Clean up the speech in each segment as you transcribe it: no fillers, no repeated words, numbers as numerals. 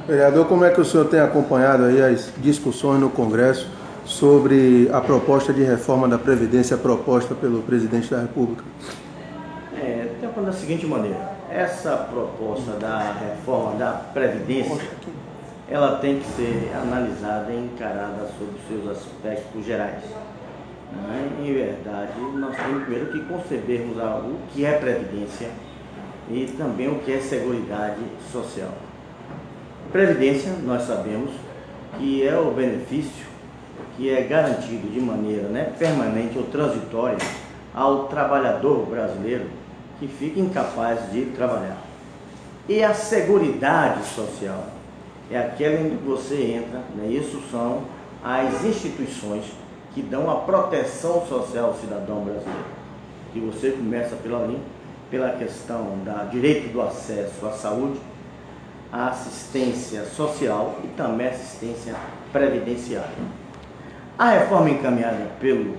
Vereador, como é que o senhor tem acompanhado aí as discussões no Congresso sobre a proposta de reforma da Previdência proposta pelo presidente da República? Tem da seguinte maneira, essa proposta da reforma da Previdência, ela tem que ser analisada e encarada sob seus aspectos gerais. Em verdade, nós temos primeiro que concebermos o que é Previdência e também o que é Seguridade Social. Previdência, nós sabemos que é o benefício que é garantido de maneira permanente ou transitória ao trabalhador brasileiro que fica incapaz de trabalhar. E a Seguridade Social é aquela em que você entra, isso são as instituições que dão a proteção social ao cidadão brasileiro. E você começa pela questão do direito do acesso à saúde, a assistência social e também assistência previdenciária. A reforma encaminhada pelo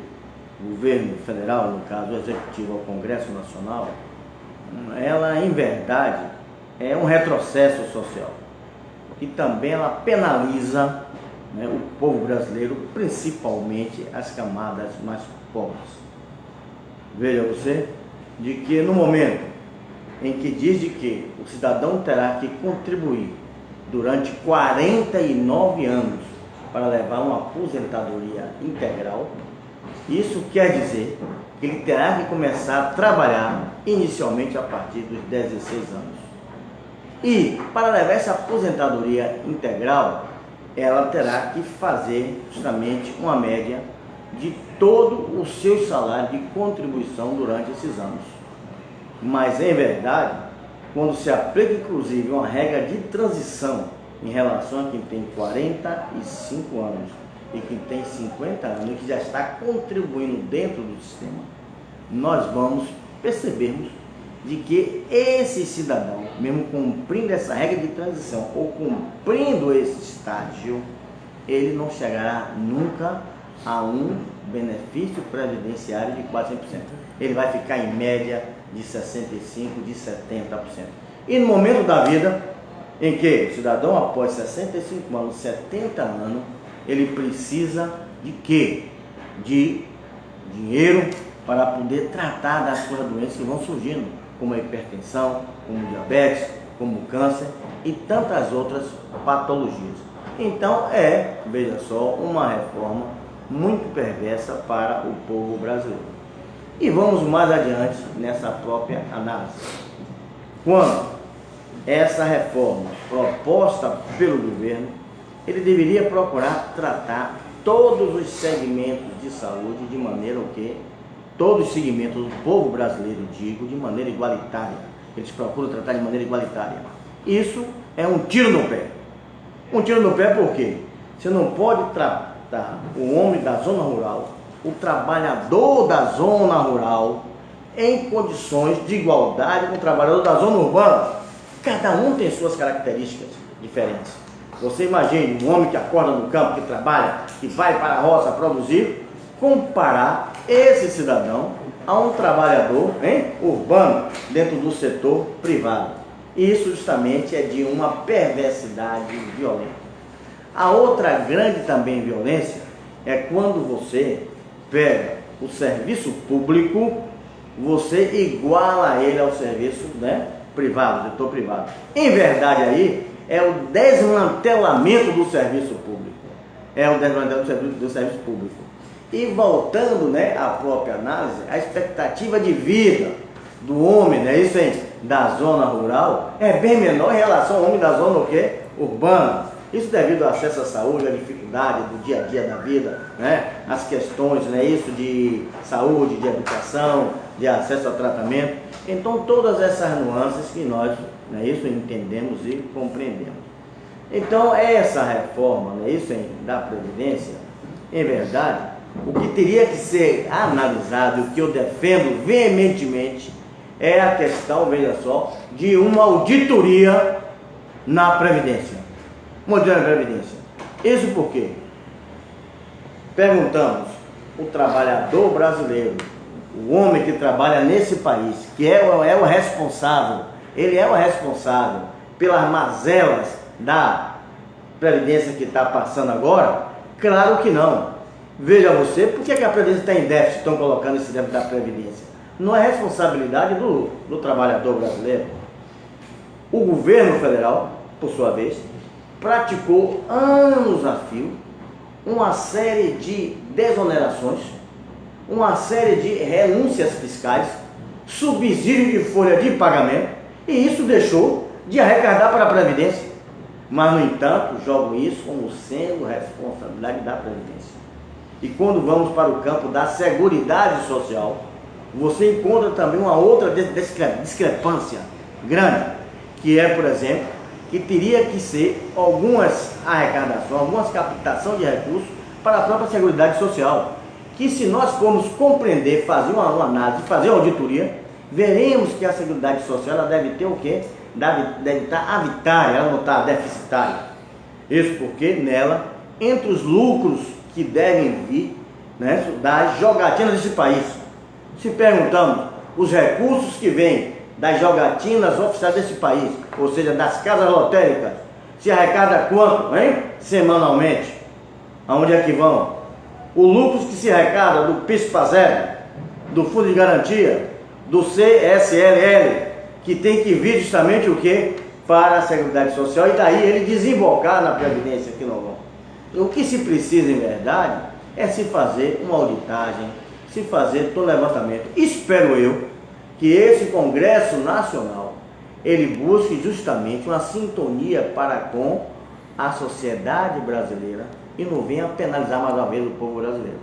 governo federal, no caso o executivo ao Congresso Nacional, ela em verdade é um retrocesso social e também ela penaliza o povo brasileiro, principalmente as camadas mais pobres. Veja você, de que no momento em que diz de que o cidadão terá que contribuir durante 49 anos para levar uma aposentadoria integral, isso quer dizer que ele terá que começar a trabalhar inicialmente a partir dos 16 anos. E para levar essa aposentadoria integral, ela terá que fazer justamente uma média de todo o seu salário de contribuição durante esses anos. Mas, em verdade, quando se aplica inclusive uma regra de transição em relação a quem tem 45 anos e quem tem 50 anos e que já está contribuindo dentro do sistema, nós vamos percebermos de que esse cidadão, mesmo cumprindo essa regra de transição ou cumprindo esse estágio, ele não chegará nunca a um benefício previdenciário de quase 100%. Ele vai ficar em média de 65%, de 70%. E no momento da vida em que o cidadão após 65 anos, 70 anos, ele precisa de quê? De dinheiro para poder tratar das suas doenças que vão surgindo, como a hipertensão, como diabetes, como câncer e tantas outras patologias. Então veja só, uma reforma muito perversa para o povo brasileiro. E vamos mais adiante nessa própria análise. Quando essa reforma proposta pelo governo, ele deveria procurar tratar todos os segmentos de saúde de maneira que todos os segmentos do povo brasileiro, de maneira igualitária. Eles procuram tratar de maneira igualitária. Isso é um tiro no pé. Um tiro no pé por quê? Você não pode tratar o homem da zona rural, o trabalhador da zona rural, em condições de igualdade com o trabalhador da zona urbana. Cada um tem suas características diferentes. Você imagine um homem que acorda no campo, que trabalha, que vai para a roça produzir, comparar esse cidadão a um trabalhador urbano dentro do setor privado. Isso justamente é de uma perversidade violenta. A outra grande também violência é quando você pega o serviço público, você iguala ele ao serviço privado, setor privado. Em verdade aí é o desmantelamento do serviço público. É o desmantelamento do serviço público. E voltando à própria análise, a expectativa de vida do homem, da zona rural, é bem menor em relação ao homem da zona urbana. Isso devido ao acesso à saúde, à dificuldade do dia a dia da vida, as questões isso de saúde, de educação, de acesso ao tratamento. Então todas essas nuances que nós entendemos e compreendemos. Então essa reforma da Previdência, em verdade, o que teria que ser analisado, o que eu defendo veementemente, é a questão, veja só, de uma auditoria na Previdência. Uma auditoria na Previdência. Isso por quê? Perguntamos, o trabalhador brasileiro, o homem que trabalha nesse país, que é o responsável, ele é o responsável pelas mazelas da Previdência que está passando agora? Claro que não. Veja você, por que a Previdência está em déficit, estão colocando esse déficit da Previdência? Não é responsabilidade do trabalhador brasileiro. O governo federal, por sua vez, praticou anos a fio uma série de desonerações, uma série de renúncias fiscais, subsídio de folha de pagamento, e isso deixou de arrecadar para a Previdência. Mas, no entanto, jogam isso como sendo responsabilidade da Previdência. E quando vamos para o campo da Seguridade Social, você encontra também uma outra discrepância grande, que é, por exemplo, que teria que ser algumas arrecadações, algumas captação de recursos para a própria Seguridade Social, que se nós formos compreender, fazer uma análise, fazer uma auditoria, veremos que a Seguridade Social ela deve ter o quê? Deve estar avitária, ela não está deficitária. Isso porque nela, entre os lucros que devem vir, né, das jogatinas desse país, se perguntamos, os recursos que vêm das jogatinas oficiais desse país, ou seja, das casas lotéricas, se arrecada quanto, hein? Semanalmente. Aonde é que vão? O lucro que se arrecada do PIS/PASEB, do Fundo de Garantia, do CSLL, que tem que vir justamente o quê? Para a Seguridade Social, e daí ele desembocar na Previdência que não vão. O que se precisa, em verdade, é se fazer uma auditagem, se fazer todo levantamento. Espero eu que esse Congresso Nacional, ele busque justamente uma sintonia para com a sociedade brasileira e não venha penalizar mais uma vez o povo brasileiro.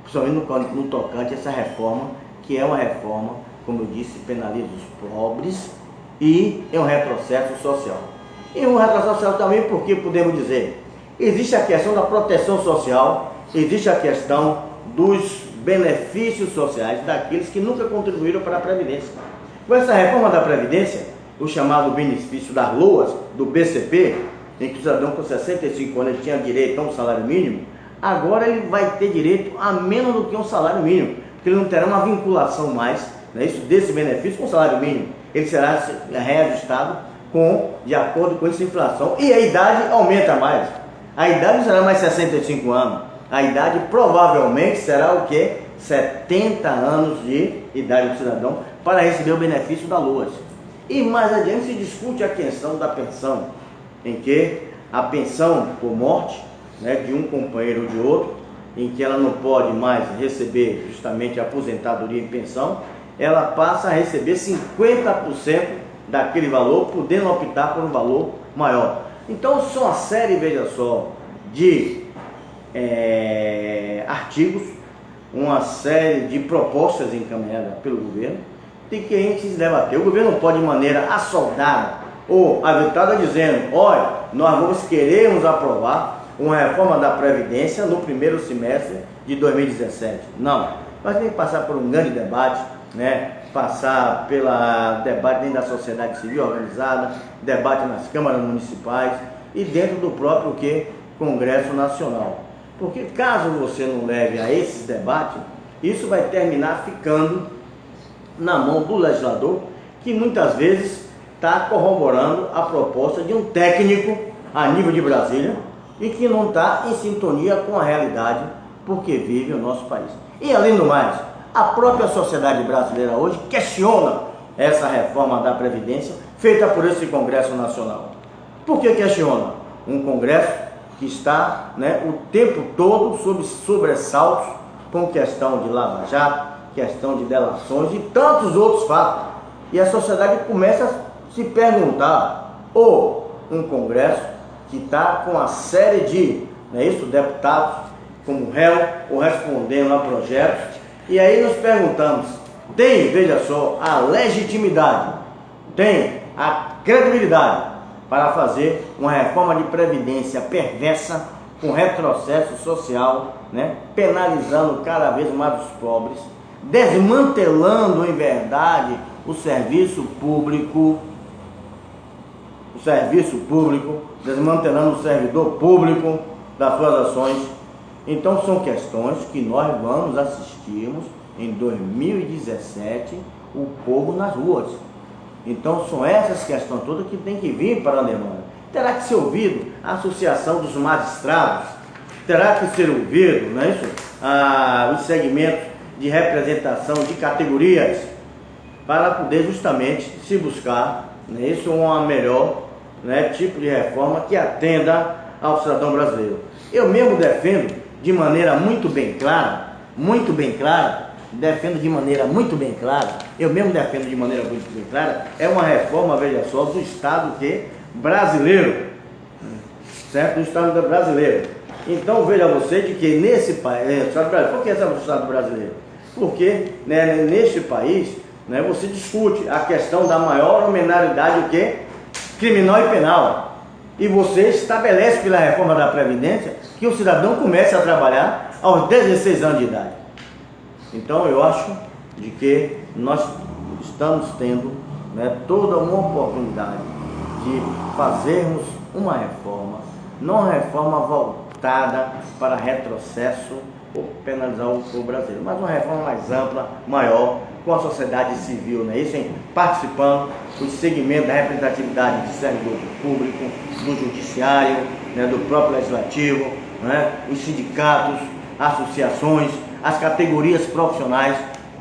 Principalmente no tocante a essa reforma, que é uma reforma, como eu disse, penaliza os pobres e é um retrocesso social. E um retrocesso social também porque podemos dizer, existe a questão da proteção social, existe a questão dos benefícios sociais daqueles que nunca contribuíram para a Previdência. Com essa reforma da Previdência, o chamado benefício das LOAS, do BCP, em que o cidadão com 65 anos tinha direito a um salário mínimo, agora ele vai ter direito a menos do que um salário mínimo, porque ele não terá uma vinculação mais, né, isso, desse benefício com o salário mínimo. Ele será reajustado de acordo com essa inflação, e a idade aumenta mais. A idade não será mais 65 anos. A idade provavelmente será o quê? 70 anos de idade do cidadão para receber o benefício da LOAS. E mais adiante se discute a questão da pensão, em que a pensão por morte, né, de um companheiro ou de outro, em que ela não pode mais receber justamente a aposentadoria em pensão, ela passa a receber 50% daquele valor, podendo optar por um valor maior. Então são uma série, veja só, de artigos, uma série de propostas encaminhadas pelo governo, de que a gente se debater. O governo não pode de maneira assoldada ou aventada dizendo, olha, nós queremos aprovar uma reforma da Previdência no primeiro semestre de 2017. Não, nós temos que passar por um grande debate, né? Passar pela debate dentro da sociedade civil organizada, debate nas câmaras municipais e dentro do próprio Congresso Nacional. Porque caso você não leve a esses debates, isso vai terminar ficando na mão do legislador, que muitas vezes está corroborando a proposta de um técnico a nível de Brasília e que não está em sintonia com a realidade porque vive o nosso país. E além do mais, a própria sociedade brasileira hoje questiona essa reforma da Previdência feita por esse Congresso Nacional. Por que questiona? Um Congresso que está, né, o tempo todo sob sobressaltos com questão de Lava Jato, questão de delações e tantos outros fatos. E a sociedade começa a se perguntar, ou um Congresso que está com uma série de, deputados como réu ou respondendo a projetos, e aí nos perguntamos, tem, veja só, a legitimidade, tem a credibilidade para fazer uma reforma de previdência perversa, com retrocesso social, né, penalizando cada vez mais os pobres, desmantelando em verdade o serviço público, desmantelando o servidor público das suas ações. Então são questões que nós vamos assistirmos em 2017, o povo nas ruas. Então são essas questões todas que tem que vir para a demanda. terá que ser ouvido a Associação dos Magistrados, terá que ser ouvido, não é isso? Os segmentos de representação de categorias, para poder justamente se buscar, não é isso, uma melhor, né, tipo de reforma que atenda ao cidadão brasileiro. Eu mesmo defendo de maneira muito bem clara, é uma reforma, veja só, do Estado brasileiro, certo? Do Estado brasileiro. Então veja você de que nesse país, por que esse é o Estado brasileiro? Porque, né, neste país, né, você discute a questão da maior honorariedade criminal e penal. E você estabelece pela reforma da Previdência que o cidadão comece a trabalhar aos 16 anos de idade. Então eu acho de que nós estamos tendo, né, toda uma oportunidade de fazermos uma reforma, não uma reforma voltada para retrocesso ou penalizar o brasileiro, mas uma reforma mais ampla, maior, com a sociedade civil, né? Isso, participando dos segmentos da representatividade do servidor público, do judiciário, né, do próprio legislativo, né, os sindicatos, associações, as categorias profissionais,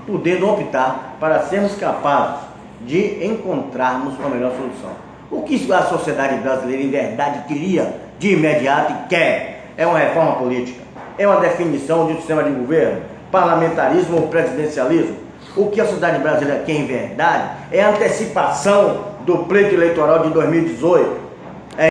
podendo optar para sermos capazes de encontrarmos uma melhor solução. O que a sociedade brasileira em verdade queria de imediato e quer é uma reforma política, é uma definição de um sistema de governo, parlamentarismo ou presidencialismo. O que a sociedade brasileira quer em verdade é a antecipação do pleito eleitoral de 2018,